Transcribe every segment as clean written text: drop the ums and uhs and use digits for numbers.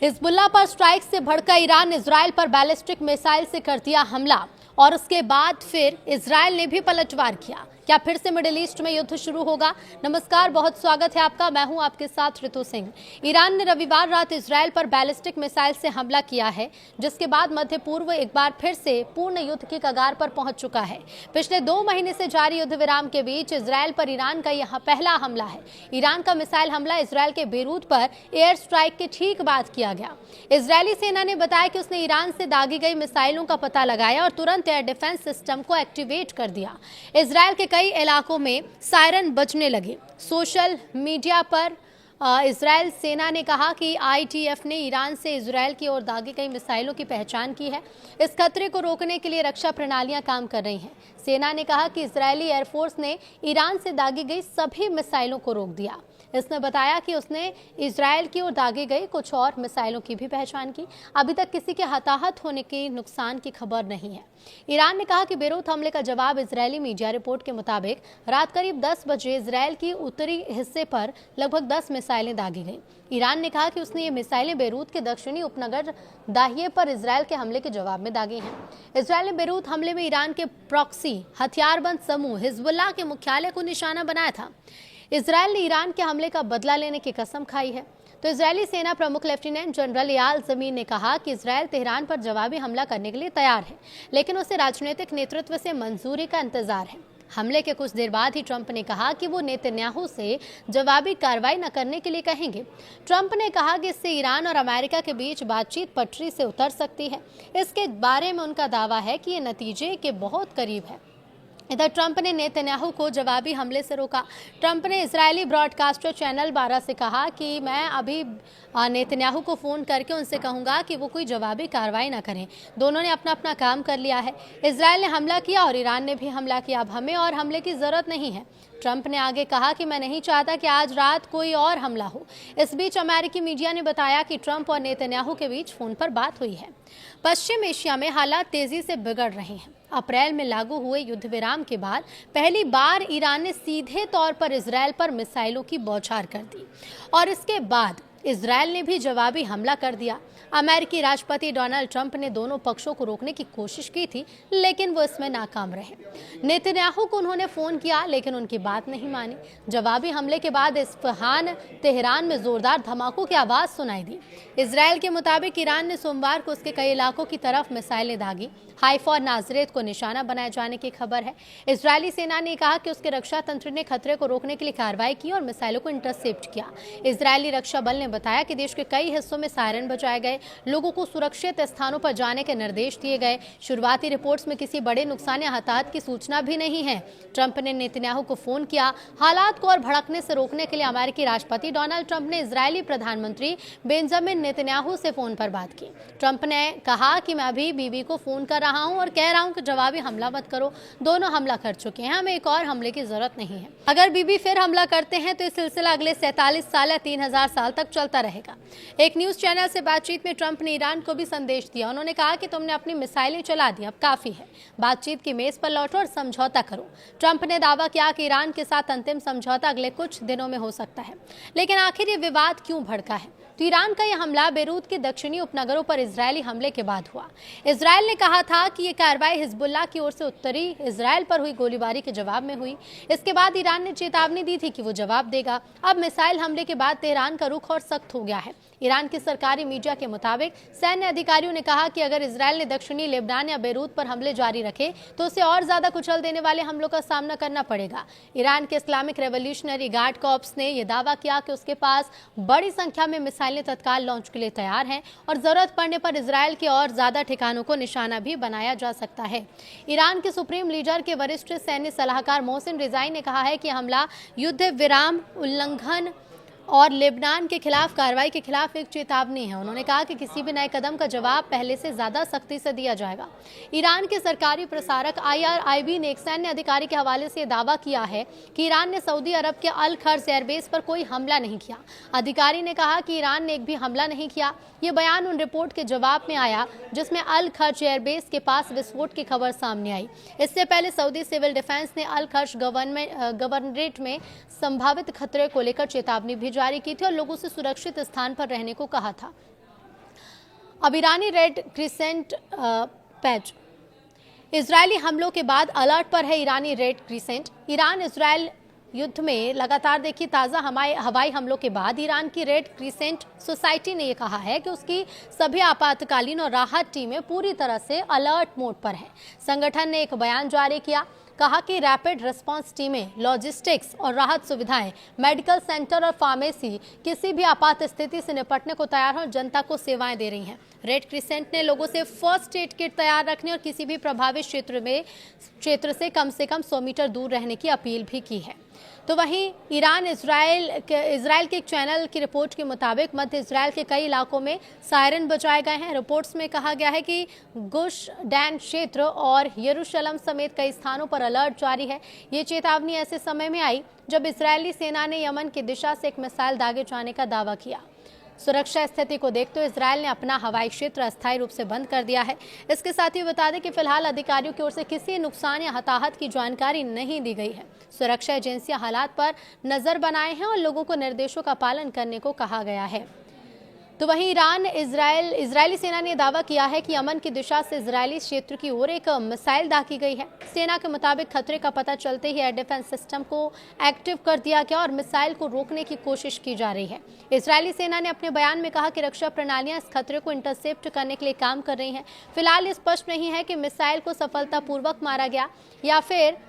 Hezbollah पर strike से भड़का ईरान इजराइल पर बैलिस्टिक मिसाइल से कर दिया हमला और उसके बाद फिर इजराइल ने भी पलटवार किया। क्या फिर से मिडिल ईस्ट में युद्ध शुरू होगा? नमस्कार, बहुत स्वागत है आपका। मैं हूं आपके साथ ऋतु सिंह। ईरान ने रविवार रात इजराइल पर बैलिस्टिक मिसाइल से हमला किया है, जिसके बाद मध्य पूर्व एक बार फिर से पूर्ण युद्ध की कगार पर पहुंच चुका है। पिछले 2 महीने से जारी युद्ध विराम के बीच इजराइल पर ईरान का यह पहला हमला है। ईरान का मिसाइल हमला इजराइल के बेरूत पर एयर स्ट्राइक के ठीक बाद किया गया। इजरायली सेना ने बताया कि उसने ईरान से दागी गई मिसाइलों का पता लगाया और तुरंत एयर डिफेंस सिस्टम को एक्टिवेट कर दिया। इजराइल के कई इलाकों में सायरन बजने लगे। सोशल मीडिया पर इजरायल सेना ने कहा कि IDF ने ईरान से इजरायल की ओर दागी गई मिसाइलों की पहचान की है। इस खतरे को रोकने के लिए रक्षा प्रणालियां काम कर रही हैं। सेना ने कहा कि इजरायली एयरफोर्स ने ईरान से दागी गई सभी मिसाइलों को रोक दिया। इसने बताया कि उसने इजरायल की ओर दागी गई कुछ और मिसाइलों की भी पहचान की। अभी तक किसी के हताहत होने की नुकसान की खबर नहीं है। ईरान ने कहा कि बेरूत हमले का जवाब इजरायली मीडिया रिपोर्ट के मुताबिक रात करीब 10 बजे इजरायल की उत्तरी हिस्से पर लगभग 10 मिसाइलें दागी गईं। ईरान ने कहा कि उसने ये मिसाइलें बेरूत के दक्षिणी उपनगर दाहिए पर इजरायल के हमले के जवाब में दागी हैं। इजरायल ने बेरूत हमले में ईरान के प्रॉक्सी हथियारबंद समूह हिजबुल्लाह के मुख्यालय को निशाना बनाया था। इजरायल ने ईरान के हमले का बदला लेने की कसम खाई है। तो इजरायली सेना प्रमुख लेफ्टिनेंट जनरल एयाल ज़मीर ने कहा कि इजरायल तेहरान पर जवाबी हमला करने के लिए तैयार है, लेकिन उसे राजनीतिक नेतृत्व से मंजूरी का इंतजार है। हमले के कुछ देर बाद ही ट्रंप ने कहा कि वो नेतन्याहू से जवाबी कार्रवाई न करने के लिए कहेंगे। ट्रंप ने कहा कि इससे ईरान और अमेरिका के बीच बातचीत पटरी से उतर सकती है। इसके बारे में उनका दावा है कि ये नतीजे के बहुत करीब है। इधर ट्रंप ने नेतन्याहू को जवाबी हमले से रोका। ट्रंप ने इजरायली ब्रॉडकास्टर चैनल 12 से कहा कि मैं अभी नेतन्याहू को फ़ोन करके उनसे कहूंगा कि वो कोई जवाबी कार्रवाई ना करें। दोनों ने अपना अपना काम कर लिया है। इजरायल ने हमला किया और ईरान ने भी हमला किया। अब हमें और हमले की ज़रूरत नहीं है। ट्रंप ने आगे कहा कि मैं नहीं चाहता कि आज रात कोई और हमला हो। इस बीच अमेरिकी मीडिया ने बताया कि ट्रंप और नेतन्याहू के बीच फ़ोन पर बात हुई है। पश्चिम एशिया में हालात तेजी से बिगड़ रहे हैं। अप्रैल में लागू हुए युद्ध विराम के बाद पहली बार ईरान ने सीधे तौर पर इजरायल पर मिसाइलों की बौछार कर दी और इसके बाद इजरायल ने भी जवाबी हमला कर दिया। अमेरिकी राष्ट्रपति डोनाल्ड ट्रंप ने दोनों पक्षों को रोकने की कोशिश की थी, लेकिन वो इसमें नाकाम रहे। नेतन्याहू को उन्होंने फ़ोन किया, लेकिन उनकी बात नहीं मानी। जवाबी हमले के बाद इस्फहान, तेहरान में जोरदार धमाकों की आवाज़ सुनाई दी। इजरायल के मुताबिक ईरान ने सोमवार को उसके कई इलाकों की तरफ मिसाइलें दागी। हाइफा और नाजरेत को निशाना बनाए जाने की खबर है। इजरायली सेना ने कहा कि उसके रक्षा तंत्र ने खतरे को रोकने के लिए कार्रवाई की और मिसाइलों को इंटरसेप्ट किया। इजरायली रक्षा बल ने बताया कि देश के कई हिस्सों में सायरन बजाए गए, लोगों को सुरक्षित स्थानों पर जाने के निर्देश दिए गए। शुरुआती रिपोर्ट्स में किसी बड़े नुकसान या हताहत की सूचना भी नहीं है। ट्रंप ने नेतन्याहू को फोन किया। हालात को और भड़कने से रोकने के लिए अमेरिकी राष्ट्रपति डोनाल्ड ट्रंप ने इजरायली प्रधानमंत्री बेंजामिन नेतन्याहू से फोन पर बात की। ट्रंप ने कहा कि मैं अभी बीबी को फोन कर रहा हूं और कह रहा हूं कि जवाबी हमला मत करो। दोनों हमला कर चुके हैं, हमें एक और हमले की जरूरत नहीं है। अगर बीबी फिर हमला करते हैं तो ये सिलसिला अगले 47 साल या 3000 साल तक चलता रहेगा। एक न्यूज चैनल से बातचीत में ट्रंप ने ईरान को भी संदेश दिया। उन्होंने कहा कि तुमने अपनी मिसाइलें चला दी, अब काफी है। बातचीत की मेज पर लौटो और समझौता करो। ट्रंप ने दावा किया कि ईरान के साथ अंतिम समझौता अगले कुछ दिनों में हो सकता है। लेकिन आखिर ये विवाद क्यों भड़का है? तो ईरान का यह हमला बेरूत के दक्षिणी उपनगरों पर इजरायली हमले के बाद हुआ। इजरायल ने कहा था कि यह कार्रवाई हिजबुल्लाह की ओर से उत्तरी इजरायल पर हुई गोलीबारी के जवाब में हुई। इसके बाद ईरान ने चेतावनी दी थी कि वो जवाब देगा। अब मिसाइल हमले के बाद तेहरान का रुख और सख्त हो गया है। ईरान की सरकारी मीडिया के मुताबिक सैन्य अधिकारियों ने कहा कि अगर इजरायल ने दक्षिणी लेबनान या बेरूत पर हमले जारी रखे तो उसे और ज्यादा कुचल देने वाले हमलों का सामना करना पड़ेगा। ईरान के इस्लामिक रेवोल्यूशनरी गार्ड कॉर्प्स ने यह दावा किया कि उसके पास बड़ी संख्या में मिसाइलें तत्काल लॉन्च के लिए तैयार हैं और जरूरत पड़ने पर इजरायल के और ज्यादा ठिकानों को निशाना भी बनाया जा सकता है। ईरान के सुप्रीम लीडर के वरिष्ठ सैन्य सलाहकार मोहसिन रिजाई ने कहा है कि हमला युद्ध विराम उल्लंघन और लेबनान के खिलाफ कार्रवाई के खिलाफ एक चेतावनी है। उन्होंने कहा कि किसी भी नए कदम का जवाब पहले से ज्यादा सख्ती से दिया जाएगा। ईरान के सरकारी प्रसारक IRIB ने एक सैन्य अधिकारी के हवाले से दावा किया है कि ईरान ने सऊदी अरब के अल खर्ज एयरबेस पर कोई हमला नहीं किया। अधिकारी ने कहा कि ईरान ने एक भी हमला नहीं किया। ये बयान उन रिपोर्ट के जवाब में आया जिसमें अल खर्ज एयरबेस के पास विस्फोट की खबर सामने आई। इससे पहले सऊदी सिविल डिफेंस ने अल खर्ज गवर्नरेट में संभावित खतरे को लेकर चेतावनी भी जारी की थी और लोगों से सुरक्षित स्थान पर रहने को कहा था। अब ईरानी रेड क्रिसेंट पैच। इजरायली हमलों के बाद अलर्ट पर है ईरानी रेड क्रिसेंट। ईरान इजरायल युद्ध में लगातार देखिए ताज़ा हवाई हमलों के बाद ईरान की रेड क्रिसेंट सोसाइटी ने यह कहा है कि उसकी सभी आपातकालीन और राहत टीमें पूरी तरह से अलर्ट मोड पर है। संगठन ने एक बयान जारी किया, कहा कि रैपिड रिस्पांस टीमें, लॉजिस्टिक्स और राहत सुविधाएं, मेडिकल सेंटर और फार्मेसी किसी भी आपात स्थिति से निपटने को तैयार हैं और जनता को सेवाएं दे रही हैं। रेड क्रिसेंट ने लोगों से फर्स्ट एड किट तैयार रखने और किसी भी प्रभावित क्षेत्र से कम 100 मीटर दूर रहने की अपील भी की है। तो वहीं इजराइल के एक चैनल की रिपोर्ट के मुताबिक मध्य इजराइल के कई इलाकों में सायरन बजाए गए हैं। रिपोर्ट्स में कहा गया है कि गुश डैन क्षेत्र और यरूशलेम समेत कई स्थानों पर अलर्ट जारी है। ये चेतावनी ऐसे समय में आई जब इजरायली सेना ने यमन की दिशा से एक मिसाइल दागे जाने का दावा किया। सुरक्षा स्थिति को देखते हुए इजरायल ने अपना हवाई क्षेत्र अस्थायी रूप से बंद कर दिया है। इसके साथ ही बता दें कि फिलहाल अधिकारियों की ओर से किसी नुकसान या हताहत की जानकारी नहीं दी गई है। सुरक्षा एजेंसियां हालात पर नजर बनाए हैं और लोगों को निर्देशों का पालन करने को कहा गया है। तो वहीं इजरायली सेना ने दावा किया है कि यमन की दिशा से इजरायली क्षेत्र की ओर एक मिसाइल दागी गई है। सेना के मुताबिक खतरे का पता चलते ही एयर डिफेंस सिस्टम को एक्टिव कर दिया गया और मिसाइल को रोकने की कोशिश की जा रही है। इजरायली सेना ने अपने बयान में कहा कि रक्षा प्रणालियां इस खतरे को इंटरसेप्ट करने के लिए काम कर रही हैं। फिलहाल स्पष्ट नहीं है कि मिसाइल को सफलतापूर्वक मारा गया या फिर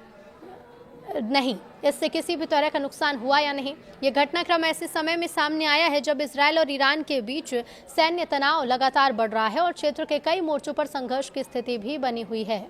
नहीं, इससे किसी भी तरह का नुकसान हुआ या नहीं। ये घटनाक्रम ऐसे समय में सामने आया है जब इजरायल और ईरान के बीच सैन्य तनाव लगातार बढ़ रहा है और क्षेत्र के कई मोर्चों पर संघर्ष की स्थिति भी बनी हुई है।